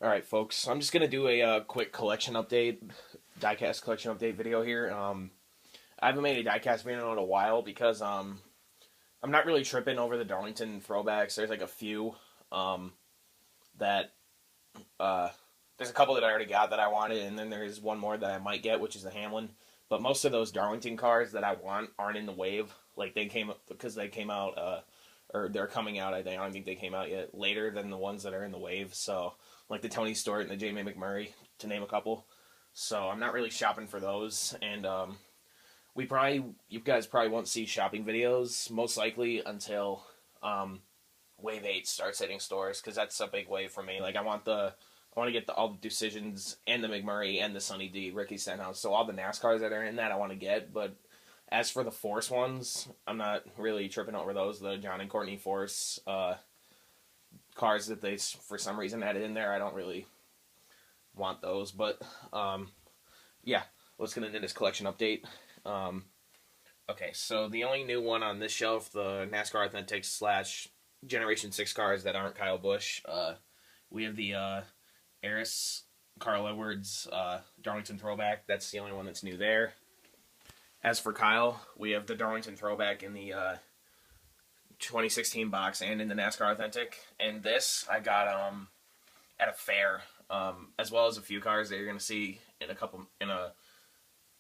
Alright, folks, so I'm just going to do a quick collection update, diecast collection update video here. I haven't made a diecast video in a while because I'm not really tripping over the Darlington throwbacks. There's like a few that, uh, there's a couple that I already got that I wanted, and then there's one more that I might get, which is the Hamlin. But most of those Darlington cars that I want aren't in the wave. Like, because they came out, or they're coming out, I don't think they came out yet, later than the ones that are in the wave, so like the Tony Stewart and the J.May McMurray, to name a couple. So I'm not really shopping for those, and you guys probably won't see shopping videos most likely until Wave 8 starts hitting stores, because that's a big wave for me. Like I want to get all the Decisions and the McMurray and the Sunny D, Ricky Stenhouse. So all the NASCARs that are in that I want to get, but as for the Force ones, I'm not really tripping over those. The John and Courtney Force cars that they, for some reason, added in there, I don't really want those. But, yeah, let's get into this collection update. Okay, so the only new one on this shelf, the NASCAR Authentics / Generation 6 cars that aren't Kyle Busch. We have the Eris Carl Edwards Darlington Throwback. That's the only one that's new there. As for Kyle, we have the Darlington Throwback in the 2016 box and in the NASCAR Authentic. And this I got at a fair, as well as a few cars that you're gonna see in a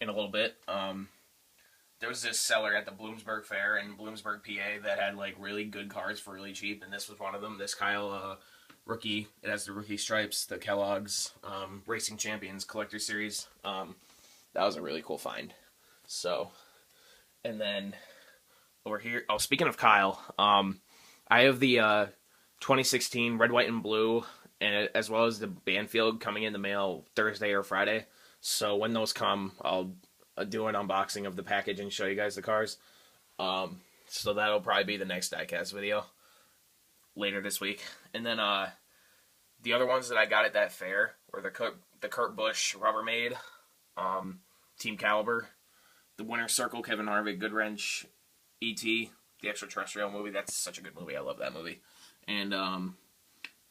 little bit. There was this seller at the Bloomsburg Fair in Bloomsburg, PA, that had like really good cars for really cheap, and this was one of them. This Kyle rookie. It has the rookie stripes, the Kellogg's Racing Champions Collector Series. That was a really cool find. So, and then over here, oh, speaking of Kyle, I have the 2016 red, white, and blue, and as well as the Banfield coming in the mail Thursday or Friday. So when those come, I'll do an unboxing of the package and show you guys the cars. So that'll probably be the next diecast video later this week. And then the other ones that I got at that fair were the Kurt Busch Rubbermaid, Team Caliber, the Winner's Circle, Kevin Harvick, Good Wrench, E.T., the extraterrestrial movie. That's such a good movie. I love that movie. And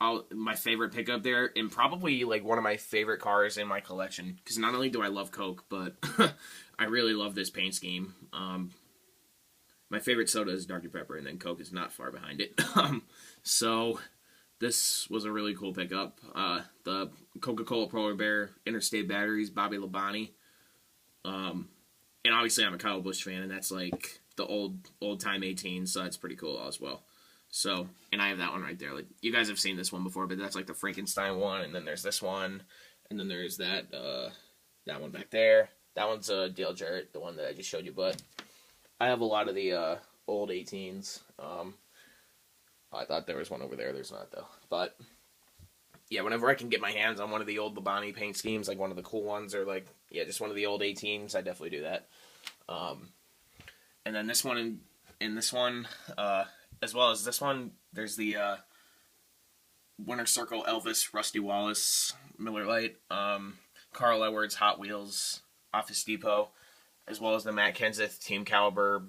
my favorite pickup there, and probably like one of my favorite cars in my collection, because not only do I love Coke, but I really love this paint scheme. My favorite soda is Dr. Pepper, and then Coke is not far behind it. So this was a really cool pickup. The Coca-Cola Polar Bear Interstate Batteries, Bobby Labonte. And obviously I'm a Kyle Busch fan, and that's like the old time 18, so that's pretty cool as well. So, and I have that one right there. Like, you guys have seen this one before, but that's like the Frankenstein one, and then there's this one, and then there's that one back there. That one's Dale Jarrett, the one that I just showed you, but I have a lot of the old 18s. I thought there was one over there. There's not, though. But yeah, whenever I can get my hands on one of the old Labonte paint schemes, like one of the cool ones, or like, yeah, just one of the old 18s, I definitely do that. And then this one, and this one, as well as this one, there's the Winner's Circle Elvis Rusty Wallace Miller Lite, Carl Edwards Hot Wheels Office Depot, as well as the Matt Kenseth Team Caliber,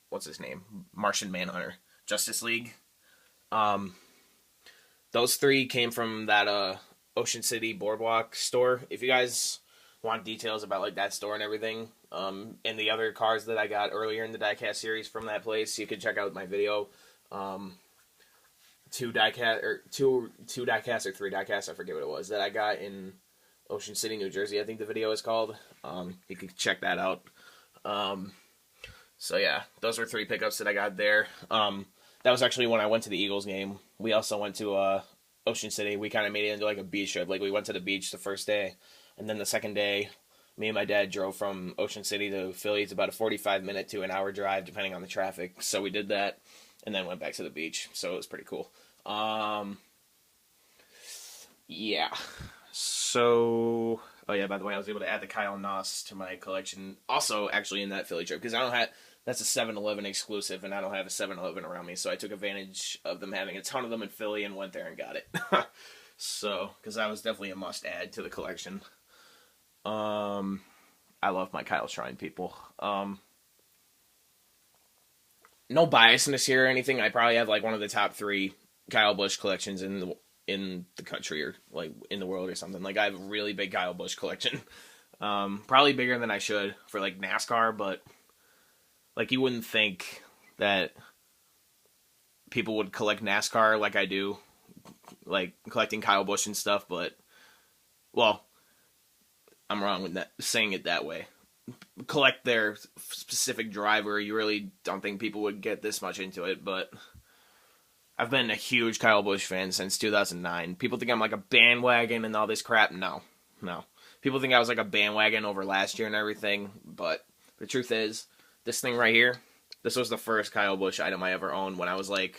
what's his name? Martian Manhunter Justice League. Those three came from that Ocean City Boardwalk store. If you guys want details about like that store and everything, and the other cars that I got earlier in the diecast series from that place, you can check out my video. Two diecast or three diecasts, I forget what it was, that I got in Ocean City, New Jersey, I think the video is called. You can check that out. So yeah, those were three pickups that I got there. That was actually when I went to the Eagles game. We also went to Ocean City. We kind of made it into like a beach trip. Like, we went to the beach the first day, and then the second day, me and my dad drove from Ocean City to Philly. It's about a 45-minute to an hour drive, depending on the traffic. So we did that, and then went back to the beach. So it was pretty cool. Yeah. So, oh yeah, by the way, I was able to add the Kyle Noss to my collection. Also, actually, in that Philly trip, because that's a 7-Eleven exclusive, and I don't have a 7-Eleven around me, so I took advantage of them having a ton of them in Philly and went there and got it. So, because that was definitely a must-add to the collection. I love my Kyle Shrine, people. No biasness here or anything. I probably have like one of the top 3 Kyle Busch collections in in the country or like in the world or something. Like I have a really big Kyle Busch collection. Probably bigger than I should for like NASCAR, but like you wouldn't think that people would collect NASCAR like I do, like collecting Kyle Busch and stuff, but well, I'm wrong with that saying it that way. Collect their specific driver, you really don't think people would get this much into it, but I've been a huge Kyle Busch fan since 2009. People think I'm like a bandwagon and all this crap. No. People think I was like a bandwagon over last year and everything, but the truth is, this thing right here, this was the first Kyle Busch item I ever owned when I was like,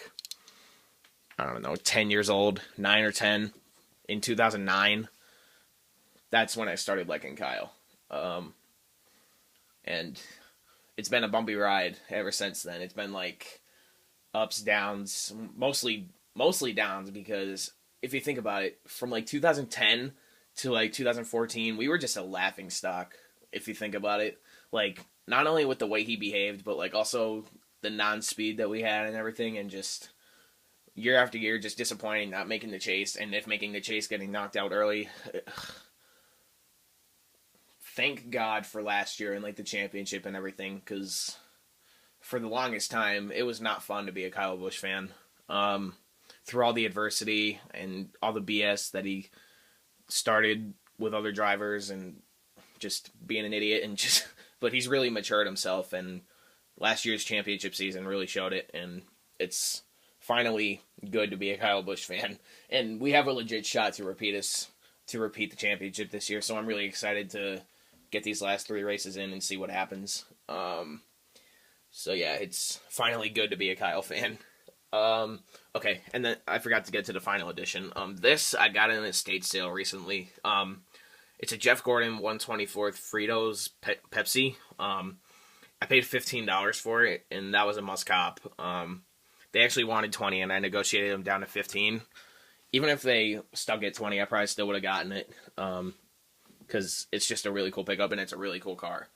I don't know, 10 years old, 9 or 10, in 2009. That's when I started liking Kyle. And it's been a bumpy ride ever since then. It's been like ups, downs, mostly downs, because if you think about it, from like 2010 to like 2014, we were just a laughing stock, if you think about it. Like, not only with the way he behaved, but like also the non-speed that we had and everything, and just year after year just disappointing, not making the chase, and if making the chase, getting knocked out early. Thank God for last year and like the championship and everything, because for the longest time it was not fun to be a Kyle Busch fan. Through all the adversity and all the BS that he started with other drivers and just being an idiot, and just, but he's really matured himself, and last year's championship season really showed it, and it's finally good to be a Kyle Busch fan, and we have a legit shot to repeat the championship this year. So I'm really excited to get these last 3 races in and see what happens. So yeah, it's finally good to be a Kyle fan. Okay, and then I forgot to get to the final edition. This I got in an estate sale recently. It's a Jeff Gordon 124th Fritos Pepsi. I paid $15 for it, and that was a must cop. They actually wanted 20, and I negotiated them down to 15. Even if they stuck at 20, I probably still would have gotten it. Because it's just a really cool pickup, and it's a really cool car.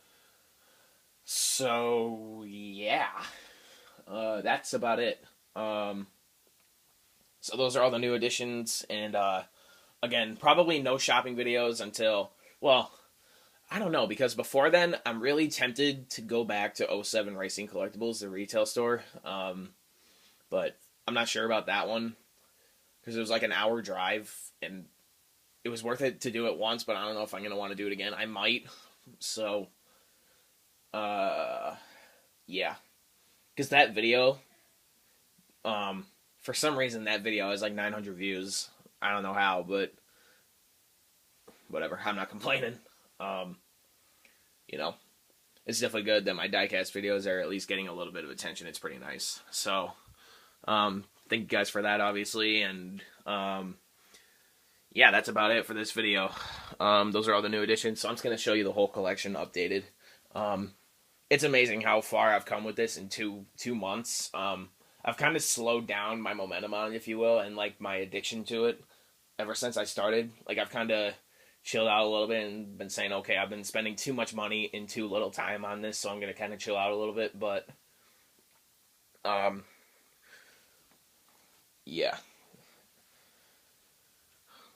So, yeah. That's about it. So those are all the new additions, and, again, probably no shopping videos until, well, I don't know, because before then, I'm really tempted to go back to 07 Racing Collectibles, the retail store, but I'm not sure about that one, because it was like an hour drive, and it was worth it to do it once, but I don't know if I'm going to want to do it again. I might. So, yeah. Because that video, for some reason, that video has like 900 views. I don't know how, but whatever. I'm not complaining. You know, it's definitely good that my diecast videos are at least getting a little bit of attention. It's pretty nice. So, thank you guys for that, obviously, and, yeah, that's about it for this video. Those are all the new additions, so I'm just going to show you the whole collection updated. It's amazing how far I've come with this in two months. I've kind of slowed down my momentum on it, if you will, and like my addiction to it ever since I started. Like, I've kind of chilled out a little bit and been saying, okay, I've been spending too much money in too little time on this, so I'm going to kind of chill out a little bit, but, yeah.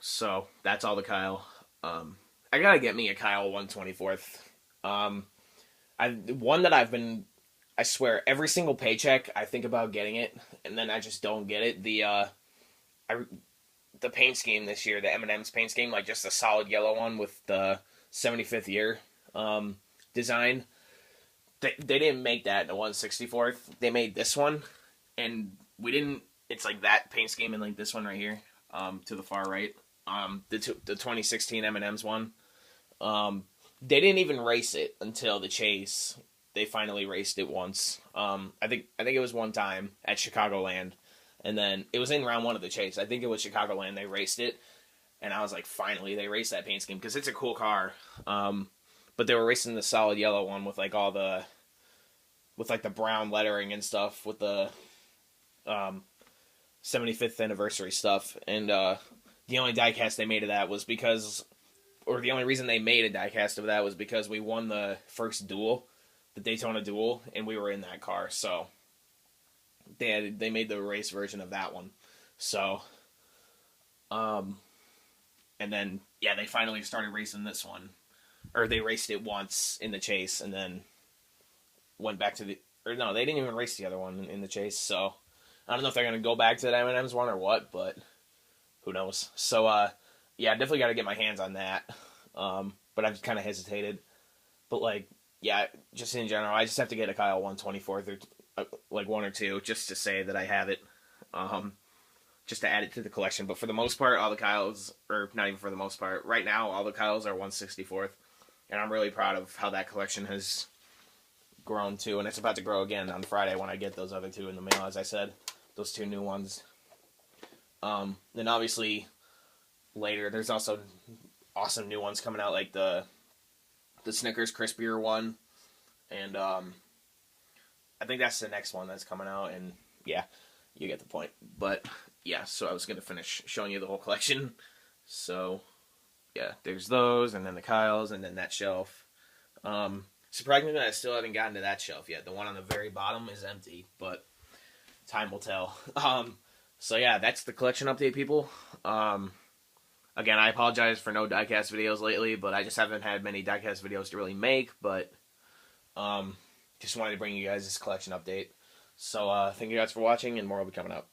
So, that's all the Kyle. I gotta get me a Kyle 124th. One that I swear, every single paycheck, I think about getting it, and then I just don't get it. The paint scheme this year, the M&M's paint scheme, like just a solid yellow one with the 75th year, design. They didn't make that in the 164th. They made this one, and we didn't, it's like that paint scheme and like this one right here, to the far right. The 2016 M&M's one. They didn't even race it until the chase. They finally raced it once. I think it was one time at Chicagoland, and then it was in round 1 of the chase. I think it was Chicagoland. They raced it, and I was like, finally, they raced that paint scheme, because it's a cool car. But they were racing the solid yellow one with like all the, with like the brown lettering and stuff, with the 75th anniversary stuff, and the only diecast they made of that was because, or the only reason they made a diecast of that was because we won the first duel, the Daytona duel, and we were in that car, so they made the race version of that one. So, Um, and then yeah, they finally started racing this one, or they raced it once in the chase, and then went back to the. Or no, they didn't even race the other one in the chase. So I don't know if they're gonna go back to that M&M's one or what, but who knows? So yeah, definitely got to get my hands on that. But I've kind of hesitated. But like, yeah, just in general, I just have to get a Kyle 124th or like one or two just to say that I have it. Um, just to add it to the collection. But for the most part, all the Kyles, or not even for the most part, right now all the Kyles are 164th, and I'm really proud of how that collection has grown too, and it's about to grow again on Friday when I get those other two in the mail, as I said, those two new ones. Then obviously later there's also awesome new ones coming out, like the Snickers crispier one, and I think that's the next one that's coming out, and yeah, you get the point. But yeah, so I was gonna finish showing you the whole collection. So yeah, there's those, and then the Kyles, and then that shelf. Surprisingly, I still haven't gotten to that shelf yet. The one on the very bottom is empty, but time will tell. So yeah, that's the collection update, people. Again, I apologize for no diecast videos lately, but I just haven't had many diecast videos to really make. But just wanted to bring you guys this collection update. So thank you guys for watching, and more will be coming up.